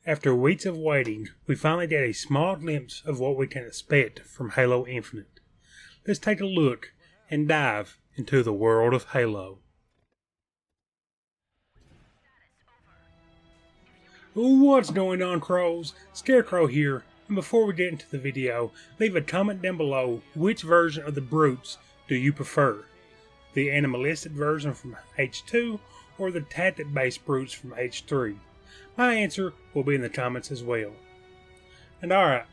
After weeks of waiting, we finally get a small glimpse of what we can expect from Halo Infinite. Let's take a look and dive into the world of Halo. What's going on, crows? Scarecrow here, and before we get into the video, leave a comment down below which version of the brutes do you prefer. The animalistic version from H2 or the tactic based brutes from H3. My answer will be in the comments as well. And alright,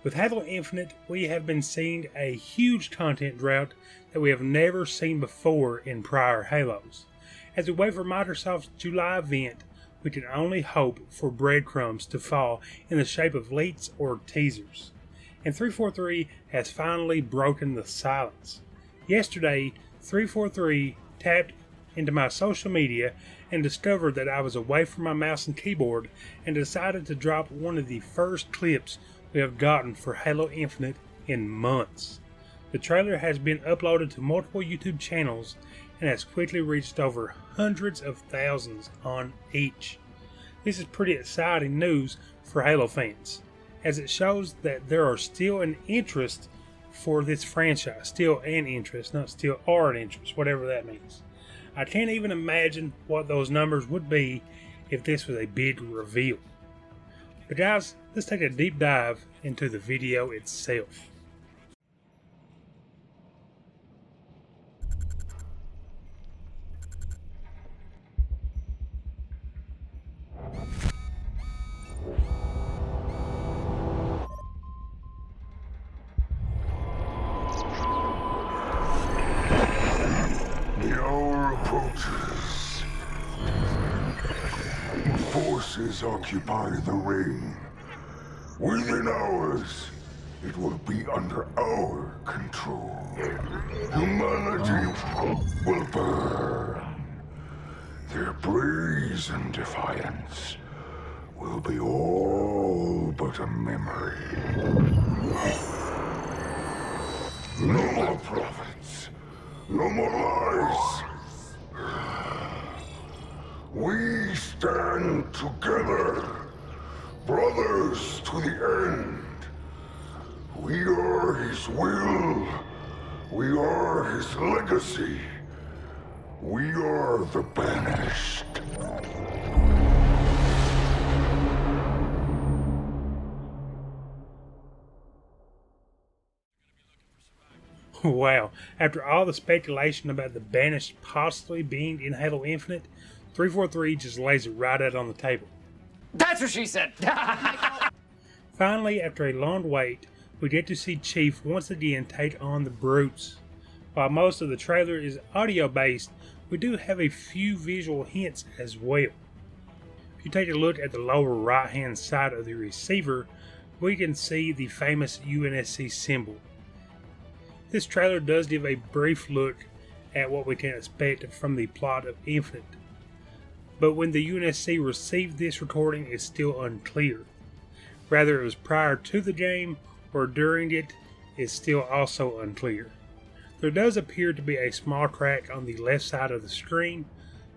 with Halo Infinite we have been seeing a huge content drought that we have never seen before in prior Halos. As we wait for Microsoft's July event, we can only hope for breadcrumbs to fall in the shape of leaks or teasers. And 343 has finally broken the silence. Yesterday, 343 tapped into my social media and discovered that I was away from my mouse and keyboard and decided to drop one of the first clips we have gotten for Halo Infinite in months. The trailer has been uploaded to multiple YouTube channels and has quickly reached over hundreds of thousands on each. This is pretty exciting news for Halo fans, as it shows that there are still an interest for this franchise. Still an interest, not still are an interest, whatever that means. I can't even imagine what those numbers would be if this was a big reveal. But guys, let's take a deep dive into the video itself. Vultures. Forces occupy the ring. Within hours, it will be under our control. Humanity will burn. Their brazen defiance will be all but a memory. No more prophets. No more lies. We stand together, brothers to the end. We are his will. We are his legacy. We are the Banished. Wow, after all the speculation about the Banished possibly being in Halo Infinite, 343 just lays it right out on the table. That's what she said! Finally, after a long wait, we get to see Chief once again take on the brutes. While most of the trailer is audio based, we do have a few visual hints as well. If you take a look at the lower right hand side of the receiver, we can see the famous UNSC symbol. This trailer does give a brief look at what we can expect from the plot of Infinite, but when the UNSC received this recording is still unclear. Whether it was prior to the game or during it is still also unclear. There does appear to be a small crack on the left side of the screen,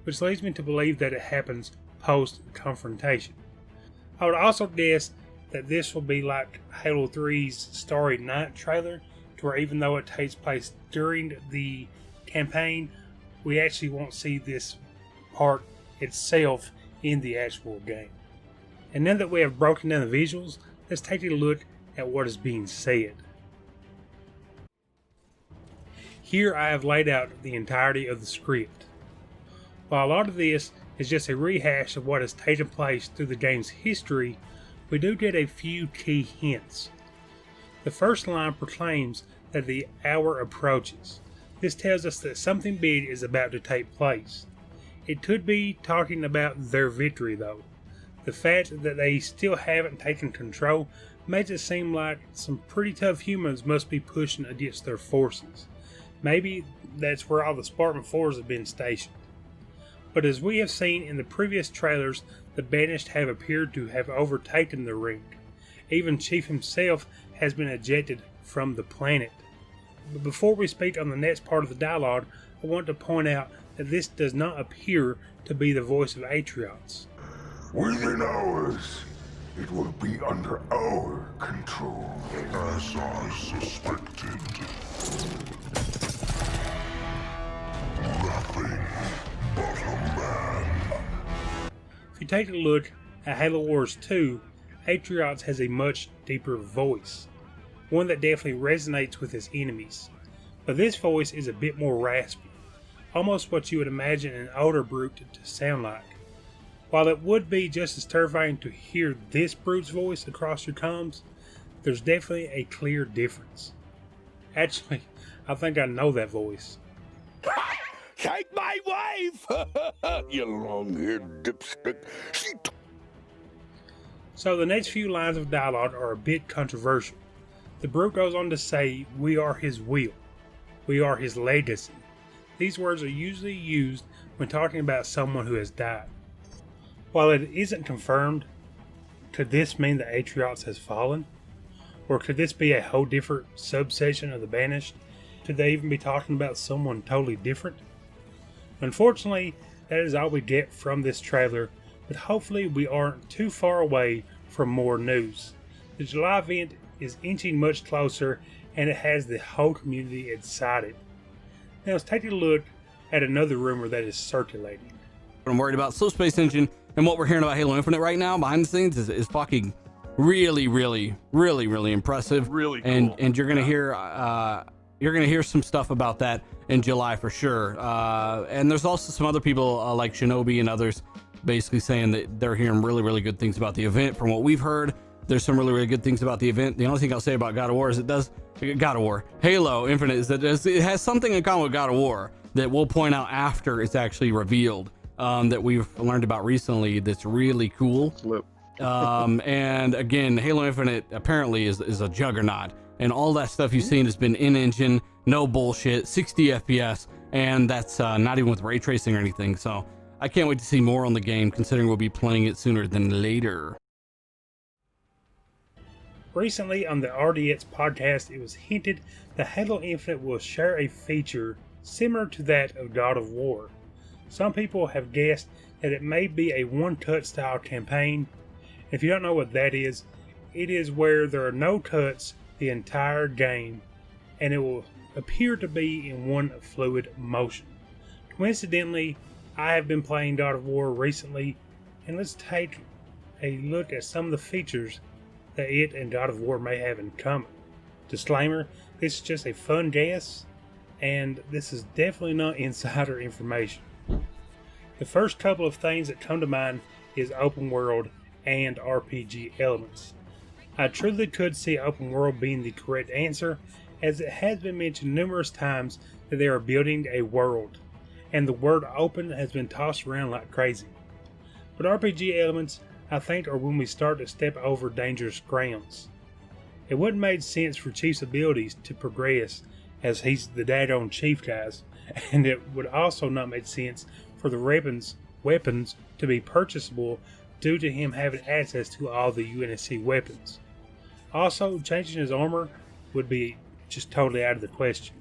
which leads me to believe that it happens post-confrontation. I would also guess that this will be like Halo 3's Starry Night trailer, to where even though it takes place during the campaign, we actually won't see this part itself in the actual game. And now that we have broken down the visuals, let's take a look at what is being said. Here I have laid out the entirety of the script. While a lot of this is just a rehash of what has taken place through the game's history, we do get a few key hints. The first line proclaims that the hour approaches. This tells us that something big is about to take place. It could be talking about their victory though. The fact that they still haven't taken control makes it seem like some pretty tough humans must be pushing against their forces. Maybe that's where all the Spartan 4s have been stationed. But as we have seen in the previous trailers, the Banished have appeared to have overtaken the ring. Even Chief himself has been ejected from the planet. But before we speak on the next part of the dialogue, I want to point out that this does not appear to be the voice of Atriots. Within hours, It will be under our control. As I suspected. Nothing but a man. If you take a look at Halo Wars 2, Atriox has a much deeper voice, one that definitely resonates with his enemies. But this voice is a bit more raspy, almost what you would imagine an older brute to sound like. While it would be just as terrifying to hear this brute's voice across your comms, there's definitely a clear difference. Actually, I think I know that voice. Take my wife! You long-haired dipstick. So the next few lines of dialogue are a bit controversial. The brute goes on to say, "We are his will. We are his legacy." These words are usually used when talking about someone who has died. While it isn't confirmed, could this mean that Atriox has fallen? Or could this be a whole different subsection of the Banished? Could they even be talking about someone totally different? Unfortunately, that is all we get from this trailer, but hopefully we aren't too far away from more news. The July event is inching much closer, and it has the whole community excited. Now let's take a look at another rumor that is circulating. What I'm worried about, Slow Space Engine, and what we're hearing about Halo Infinite right now behind the scenes is fucking really impressive. Really cool. And you're gonna hear some stuff about that in July for sure. And there's also some other people like Shinobi and others basically saying that they're hearing really good things about the event. From what we've heard, there's some really good things about the event. The only thing I'll say about God of War is Halo Infinite is that it has something in common with God of War that we'll point out after it's actually revealed, that we've learned about recently that's really cool. And again, Halo Infinite apparently is a juggernaut, and all that stuff you've seen has been in-engine, no bullshit, 60 FPS, and that's not even with ray tracing or anything. So I can't wait to see more on the game, considering we'll be playing it sooner than later. Recently on the RDX podcast, it was hinted that Halo Infinite will share a feature similar to that of God of War. Some people have guessed that it may be a one-touch style campaign. If you don't know what that is, it is where there are no cuts the entire game, and it will appear to be in one fluid motion. Coincidentally, I have been playing God of War recently, and let's take a look at some of the features that it and God of War may have in common. Disclaimer, this is just a fun guess, and this is definitely not insider information. The first couple of things that come to mind is open world and RPG elements. I truly could see open world being the correct answer, as it has been mentioned numerous times that they are building a world, and the word open has been tossed around like crazy. But RPG elements, I think, are when we start to step over dangerous grounds. It wouldn't make sense for Chief's abilities to progress, as he's the daggone Chief, guys, and it would also not make sense for the weapons to be purchasable due to him having access to all the UNSC weapons. Also, changing his armor would be just totally out of the question.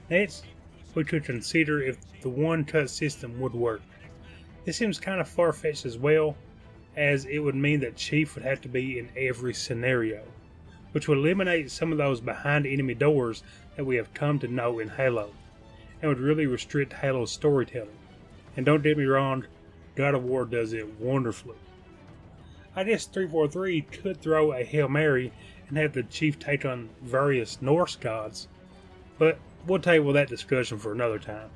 Next, we could consider if the one-touch system would work. This seems kind of far-fetched as well, as it would mean that Chief would have to be in every scenario, which would eliminate some of those behind enemy doors that we have come to know in Halo, and would really restrict Halo's storytelling. And don't get me wrong, God of War does it wonderfully. I guess 343 could throw a Hail Mary and have the Chief take on various Norse gods, but we'll table that discussion for another time.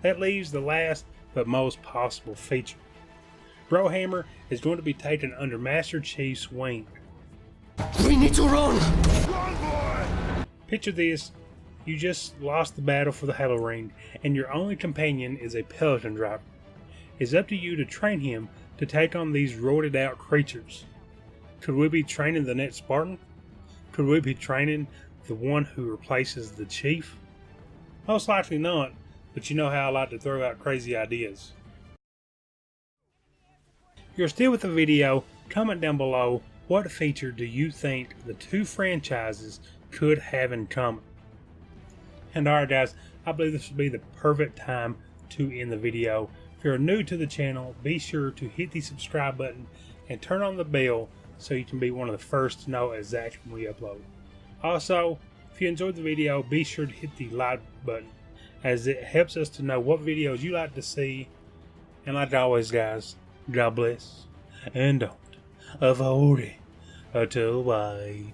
That leaves the last but most possible feature. Brohammer is going to be taken under Master Chief's wing. We need to run! Picture this, you just lost the battle for the Halo Ring, and your only companion is a Pelican driver. It's up to you to train him to take on these roided out creatures. Could we be training the next Spartan? Could we be training the one who replaces the Chief? Most likely not, but you know how I like to throw out crazy ideas. If you're still with the video, comment down below what feature do you think the two franchises could have in common. And alright guys, I believe this would be the perfect time to end the video. If you're new to the channel, be sure to hit the subscribe button and turn on the bell so you can be one of the first to know exactly when we upload. Also, if you enjoyed the video, be sure to hit the like button, as it helps us to know what videos you like to see. And like always, guys, God bless, and don't avoid it until bye.